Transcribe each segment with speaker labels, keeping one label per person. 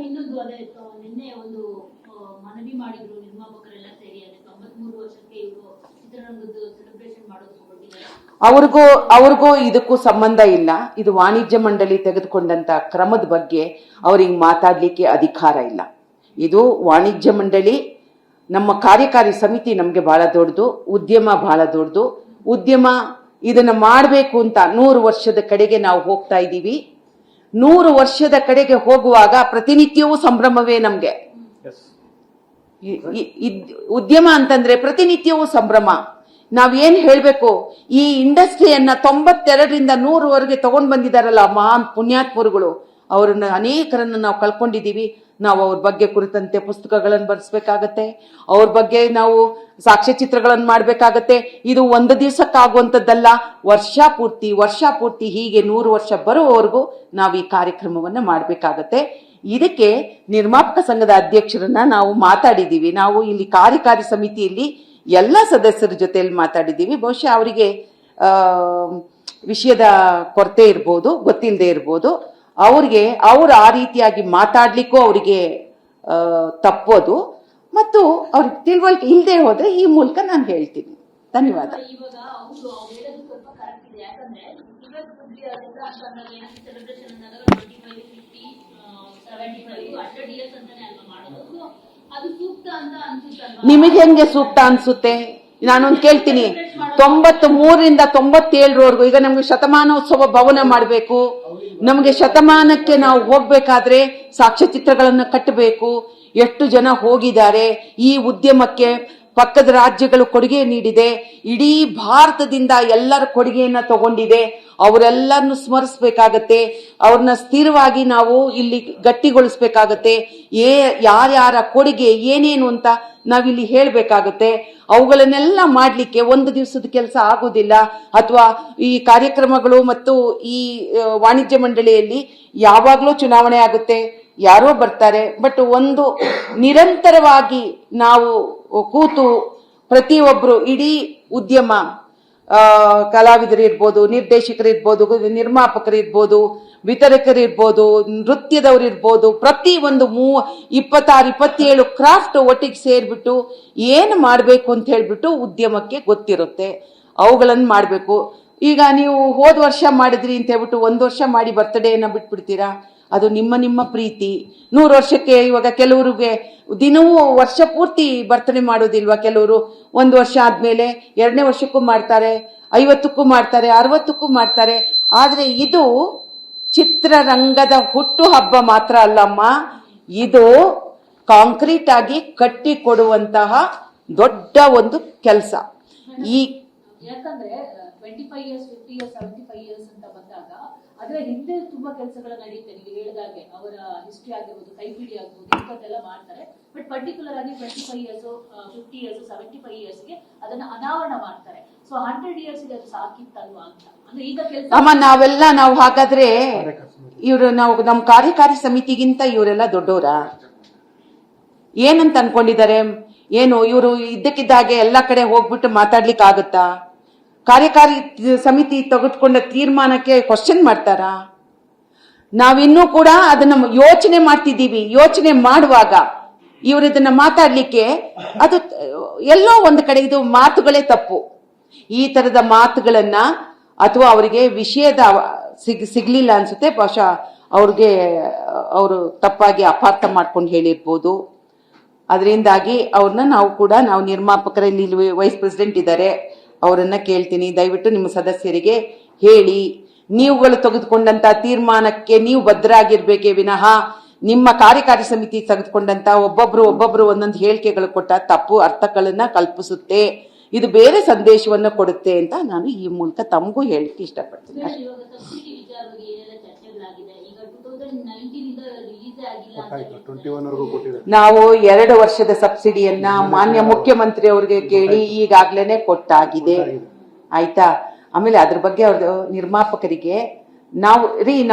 Speaker 1: ಇನ್ನೊಂದು ಅದೇ ನಿನ್ನೆ ಒಂದು ಮನವಿ ಮಾಡಿದ್ರು ನಿರ್ಮಾಪಕರೆಲ್ಲ ಸೇರಿ ಅದೇ 93 ವರ್ಷಕ್ಕೆ ಇವರು ಚಿತ್ರರಂಗದ ಸೆಲೆಬ್ರೇಷನ್ ಮಾಡೋದಕ್ಕೆ
Speaker 2: ಅವ್ರಿಗೂ ಇದಕ್ಕೂ ಸಂಬಂಧ ಇಲ್ಲ. ಇದು ವಾಣಿಜ್ಯ ಮಂಡಳಿ ತೆಗೆದುಕೊಂಡಂತ ಕ್ರಮದ ಬಗ್ಗೆ ಅವ್ರಿಗೆ ಮಾತಾಡ್ಲಿಕ್ಕೆ ಅಧಿಕಾರ ಇಲ್ಲ. ಇದು ವಾಣಿಜ್ಯ ಮಂಡಳಿ, ನಮ್ಮ ಕಾರ್ಯಕಾರಿ ಸಮಿತಿ ನಮ್ಗೆ ಬಹಳ ದೊಡ್ಡದು, ಉದ್ಯಮ ಬಹಳ ದೊಡ್ಡದು. ಉದ್ಯಮ ಇದನ್ನ ಮಾಡಬೇಕು ಅಂತ 100 ವರ್ಷದ ಕಡೆಗೆ ನಾವು ಹೋಗ್ತಾ ಇದ್ದೀವಿ. 100 ವರ್ಷದ ಕಡೆಗೆ ಹೋಗುವಾಗ ಪ್ರತಿನಿತ್ಯವೂ ಸಂಭ್ರಮವೇ ನಮ್ಗೆ. ಉದ್ಯಮ ಅಂತಂದ್ರೆ ಪ್ರತಿನಿತ್ಯವೂ ಸಂಭ್ರಮ. ನಾವೇನ್ ಹೇಳ್ಬೇಕು, ಈ ಇಂಡಸ್ಟ್ರಿಯನ್ನ 92ರಿಂದ 100ವರೆಗೆ ತಗೊಂಡ್ ಬಂದಿದಾರಲ್ಲ ಮಹಾನ್ ಪುಣ್ಯಾತ್ಮರುಗಳು, ಅವ್ರನ್ನ ಅನೇಕರನ್ನ ನಾವು ಕಳ್ಕೊಂಡಿದೀವಿ. ನಾವು ಅವ್ರ ಬಗ್ಗೆ ಕುರಿತಂತೆ ಪುಸ್ತಕಗಳನ್ನು ಬರೆಸ್ಬೇಕಾಗತ್ತೆ, ಅವ್ರ ಬಗ್ಗೆ ನಾವು ಸಾಕ್ಷ್ಯಚಿತ್ರಗಳನ್ನು ಮಾಡ್ಬೇಕಾಗತ್ತೆ. ಇದು ಒಂದು ದಿವಸಕ್ಕಾಗುವಂಥದ್ದಲ್ಲ, ವರ್ಷ ಪೂರ್ತಿ ಹೀಗೆ 100 ವರ್ಷ ಬರುವವರೆಗೂ ನಾವು ಈ ಕಾರ್ಯಕ್ರಮವನ್ನ ಮಾಡ್ಬೇಕಾಗತ್ತೆ. ಇದಕ್ಕೆ ನಿರ್ಮಾಪಕ ಸಂಘದ ಅಧ್ಯಕ್ಷರನ್ನ ನಾವು ಮಾತಾಡಿದೀವಿ. ನಾವು ಇಲ್ಲಿ ಕಾರ್ಯಕಾರಿ ಸಮಿತಿಯಲ್ಲಿ ಎಲ್ಲ ಸದಸ್ಯರ ಜೊತೆಯಲ್ಲಿ ಮಾತಾಡಿದ್ದೀವಿ. ಬಹುಶಃ ಅವರಿಗೆ ವಿಷಯದ ಕೊರತೆ ಇರ್ಬೋದು, ಗೊತ್ತಿಲ್ಲದೆ ಇರ್ಬೋದು. ಅವ್ರು ಆ ರೀತಿಯಾಗಿ ಮಾತಾಡ್ಲಿಕ್ಕೂ ಅವರಿಗೆ ತಪ್ಪೋದು ಮತ್ತು ಅವ್ರಿಗೆ ತಿಳುವಳಿಕೆ ಇಲ್ಲದೆ ಹೋದ್ರೆ ಈ ಮೂಲಕ ನಾನು ಹೇಳ್ತೀನಿ. ಧನ್ಯವಾದ. ನಿಮಗೆ ಹೆಂಗೆ ಸೂಕ್ತ ಅನ್ಸುತ್ತೆ? ನಾನೊಂದು ಕೇಳ್ತೀನಿ, 93ರಿಂದ 97ರವರೆಗೂ ಈಗ ನಮ್ಗೆ ಶತಮಾನೋತ್ಸವ ಭವನ ಮಾಡಬೇಕು. ನಮ್ಗೆ ಶತಮಾನಕ್ಕೆ ನಾವು ಹೋಗ್ಬೇಕಾದ್ರೆ ಸಾಕ್ಷ್ಯಚಿತ್ರಗಳನ್ನ ಕಟ್ಟಬೇಕು. ಎಷ್ಟು ಜನ ಹೋಗಿದ್ದಾರೆ, ಈ ಉದ್ಯಮಕ್ಕೆ ಪಕ್ಕದ ರಾಜ್ಯಗಳು ಕೊಡುಗೆ ನೀಡಿದೆ, ಇಡೀ ಭಾರತದಿಂದ ಎಲ್ಲರ ಕೊಡುಗೆಯನ್ನ ತಗೊಂಡಿದೆ. ಅವರೆಲ್ಲರನ್ನು ಸ್ಮರಿಸಬೇಕಾಗತ್ತೆ, ಅವ್ರನ್ನ ಸ್ಥಿರವಾಗಿ ನಾವು ಇಲ್ಲಿ ಗಟ್ಟಿಗೊಳಿಸ್ಬೇಕಾಗತ್ತೆ. ಯಾರ್ಯಾರ ಕೊಡುಗೆ ಏನೇನು ಅಂತ ನಾವಿಲ್ಲಿ ಹೇಳ್ಬೇಕಾಗತ್ತೆ. ಅವುಗಳನ್ನೆಲ್ಲ ಮಾಡ್ಲಿಕ್ಕೆ ಒಂದು ದಿವಸದ ಕೆಲಸ ಆಗುದಿಲ್ಲ. ಅಥವಾ ಈ ಕಾರ್ಯಕ್ರಮಗಳು ಮತ್ತು ಈ ವಾಣಿಜ್ಯ ಮಂಡಳಿಯಲ್ಲಿ ಯಾವಾಗ್ಲೂ ಚುನಾವಣೆ ಆಗುತ್ತೆ, ಯಾರೋ ಬರ್ತಾರೆ. ಬಟ್ ಒಂದು ನಿರಂತರವಾಗಿ ನಾವು ಕೂತು ಪ್ರತಿಯೊಬ್ರು, ಇಡೀ ಉದ್ಯಮ, ಕಲಾವಿದರಿರ್ಬೋದು, ನಿರ್ದೇಶಕರಿರ್ಬೋದು, ನಿರ್ಮಾಪಕರಿರ್ಬೋದು, ವಿತರಕರಿರ್ಬೋದು, ನೃತ್ಯದವರಿರ್ಬೋದು, ಪ್ರತಿ ಒಂದು 26, 27 ಕ್ರಾಫ್ಟ್ ಒಟ್ಟಿಗೆ ಸೇರ್ಬಿಟ್ಟು ಏನು ಮಾಡಬೇಕು ಅಂತ ಹೇಳ್ಬಿಟ್ಟು ಉದ್ಯಮಕ್ಕೆ ಗೊತ್ತಿರುತ್ತೆ. ಅವುಗಳನ್ನು ಮಾಡಬೇಕು. ಈಗ ನೀವು ಹೋದ ವರ್ಷ ಮಾಡಿದ್ರಿ ಅಂತ ಹೇಳ್ಬಿಟ್ಟು 1 ವರ್ಷ ಮಾಡಿ ಬರ್ತ್ಡೇನ ಬಿಟ್ಬಿಡ್ತೀರಾ? ಅದು ನಿಮ್ಮ ಪ್ರೀತಿ. 100 ವರ್ಷಕ್ಕೆ ಇವಾಗ ಕೆಲವರಿಗೆ ದಿನವೂ ವರ್ಷ ಪೂರ್ತಿ ಬರ್ತಡೇ ಮಾಡೋದಿಲ್ವಾ? ಕೆಲವರು 1 ವರ್ಷ ಆದ್ಮೇಲೆ 2ನೇ ವರ್ಷಕ್ಕೂ ಮಾಡ್ತಾರೆ, 50ಕ್ಕೂ ಮಾಡ್ತಾರೆ, 60ಕ್ಕೂ ಮಾಡ್ತಾರೆ. ಆದ್ರೆ ಇದು ಚಿತ್ರರಂಗದ ಹುಟ್ಟು ಹಬ್ಬ ಮಾತ್ರ ಅಲ್ಲಮ್ಮ, ಇದು ಕಾಂಕ್ರೀಟ್ ಆಗಿ ಕಟ್ಟಿ ಕೊಡುವಂತಹ ದೊಡ್ಡ ಒಂದು ಕೆಲಸ.
Speaker 1: ಯಾಕಂದ್ರೆ 25 years, 50 years, 75 years ಅಂತ ಬಂದಾಗ ಅದರ ಹಿಂದೆ ತುಂಬಾ ಕೆಲಸಗಳ ನಡೆಯುತ್ತೆ. ನೀವು ಹೇಳಿದಾಗೆ ಅವರ ಹಿಸ್ಟ್ರಿ ಆಗಿರ್ಬೋದು, ಕೈಪಿಡಿ ಆಗ್ಬೋದು, ಇಂಥದ್ದೆಲ್ಲ ಮಾಡ್ತಾರೆ. ಬಟ್ ಪರ್ಟಿಕ್ಯುಲರ್ ಆಗಿ 25 years, 50 years, 75 yearsಗೆ ಅದನ್ನ ಅನಾವರಣ ಮಾಡ್ತಾರೆ. ಸೊ 100 years ಅದು ಸಾಕಿತ್ತಲ್ವಾ ಅಂತ. ಅಂದ್ರೆ ಈಗ ಕೆಲಸ
Speaker 2: ನಾವು ಹಾಗಾದ್ರೆ ಇವರು ನಮ್ಮ ಕಾರ್ಯಕಾರಿ ಸಮಿತಿಗಿಂತ ಇವರೆಲ್ಲ ದೊಡ್ಡವರ ಏನಂತ ಅನ್ಕೊಂಡಿದ್ದಾರೆ? ಏನು ಇವರು ಇದ್ದಕ್ಕಿದ್ದಾಗೆ ಎಲ್ಲ ಕಡೆ ಹೋಗ್ಬಿಟ್ಟು ಮಾತಾಡ್ಲಿಕ್ಕೆ ಆಗುತ್ತಾ? ಕಾರ್ಯಕಾರಿ ಸಮಿತಿ ತೆಗೆದುಕೊಂಡ ತೀರ್ಮಾನಕ್ಕೆ ಕ್ವಶನ್ ಮಾಡ್ತಾರಾ? ನಾವಿನ್ನೂ ಕೂಡ ಅದನ್ನ ಯೋಚನೆ ಮಾಡ್ತಿದ್ದೀವಿ. ಯೋಚನೆ ಮಾಡುವಾಗ ಇವರು ಇದನ್ನ ಮಾತಾಡ್ಲಿಕ್ಕೆ ಅದು ಎಲ್ಲೋ ಒಂದು ಕಡೆ ಇದು ಮಾತುಗಳೇ ತಪ್ಪು. ಈ ತರದ ಮಾತುಗಳನ್ನ ಅಥವಾ ಅವರಿಗೆ ವಿಷಯದ ಸಿಗ್ಲಿಲ್ಲ ಅನ್ಸುತ್ತೆ. ಬಹುಶಃ ಅವರು ತಪ್ಪಾಗಿ ಅಪಾರ್ಥ ಮಾಡ್ಕೊಂಡು ಹೇಳಿರ್ಬೋದು. ಅದರಿಂದಾಗಿ ಅವ್ರನ್ನ ನಾವು ನಿರ್ಮಾಪಕರಲ್ಲಿ ವೈಸ್ ಪ್ರೆಸಿಡೆಂಟ್ ಇದ್ದಾರೆ, ಅವರನ್ನ ಕೇಳ್ತೀನಿ, ದಯವಿಟ್ಟು ನಿಮ್ಮ ಸದಸ್ಯರಿಗೆ ಹೇಳಿ, ನೀವುಗಳು ತೆಗೆದುಕೊಂಡಂತ ತೀರ್ಮಾನಕ್ಕೆ ನೀವು ಬದ್ಧರಾಗಿರ್ಬೇಕೇ ವಿನಃ ನಿಮ್ಮ ಕಾರ್ಯಕಾರಿ ಸಮಿತಿ ತೆಗೆದುಕೊಂಡಂತ ಒಬ್ಬೊಬ್ರು ಒಂದೊಂದು ಹೇಳಿಕೆಗಳು ಕೊಟ್ಟ ತಪ್ಪು ಅರ್ಥಗಳನ್ನ ಕಲ್ಪಿಸುತ್ತೆ, ಇದು ಬೇರೆ ಸಂದೇಶವನ್ನು ಕೊಡುತ್ತೆ ಅಂತ ನಾನು ಈ ಮೂಲಕ ತಮಗೂ ಹೇಳಲಿಕ್ಕೆ ಇಷ್ಟಪಡ್ತೀನಿ. ನಾವು 2 ವರ್ಷದ ಸಬ್ಸಿಡಿಯನ್ನ ಮಾನ್ಯ ಮುಖ್ಯಮಂತ್ರಿ ಅವರಿಗೆ ಕೇಳಿ ಈಗಾಗ್ಲೇನೆ ಕೊಟ್ಟಾಗಿದೆ, ಆಯ್ತಾ? ಆಮೇಲೆ ಅದ್ರ ಬಗ್ಗೆ ಅವ್ರದ್ದು ನಿರ್ಮಾಪಕರಿಗೆ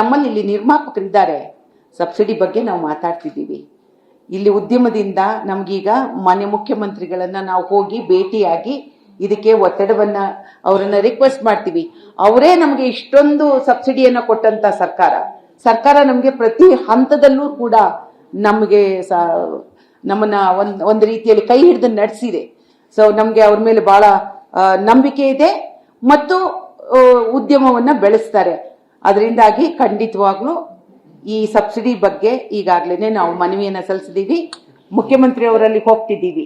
Speaker 2: ನಮ್ಮಲ್ಲಿ ಇಲ್ಲಿ ನಿರ್ಮಾಪಕರಿದ್ದಾರೆ, ಸಬ್ಸಿಡಿ ಬಗ್ಗೆ ನಾವು ಮಾತಾಡ್ತಿದ್ದೀವಿ. ಇಲ್ಲಿ ಉದ್ಯಮದಿಂದ ನಮ್ಗೀಗ ಮಾನ್ಯ ಮುಖ್ಯಮಂತ್ರಿಗಳನ್ನ ನಾವು ಹೋಗಿ ಭೇಟಿಯಾಗಿ ಇದಕ್ಕೆ ಒತ್ತಡವನ್ನ ಅವರನ್ನ ರಿಕ್ವೆಸ್ಟ್ ಮಾಡ್ತೀವಿ. ಅವರೇ ನಮ್ಗೆ ಇಷ್ಟೊಂದು ಸಬ್ಸಿಡಿಯನ್ನ ಕೊಟ್ಟಂತ ಸರ್ಕಾರ ನಮ್ಗೆ ಪ್ರತಿ ಹಂತದಲ್ಲೂ ಕೂಡ ನಮಗೆ ನಮ್ಮನ್ನ ಒಂದು ರೀತಿಯಲ್ಲಿ ಕೈ ಹಿಡಿದು ನಡೆಸಿದೆ. ಸೊ ನಮ್ಗೆ ಅವ್ರ ಮೇಲೆ ಬಹಳ ನಂಬಿಕೆ ಇದೆ ಮತ್ತು ಉದ್ಯಮವನ್ನ ಬೆಳೆಸ್ತಾರೆ. ಅದರಿಂದಾಗಿ ಖಂಡಿತವಾಗ್ಲೂ ಈ ಸಬ್ಸಿಡಿ ಬಗ್ಗೆ ಈಗಾಗಲೇ ನಾವು ಮನವಿಯನ್ನ ಸಲ್ಲಿಸಿದೀವಿ, ಮುಖ್ಯಮಂತ್ರಿ ಅವರಲ್ಲಿ ಹೋಗ್ತಿದ್ದೀವಿ.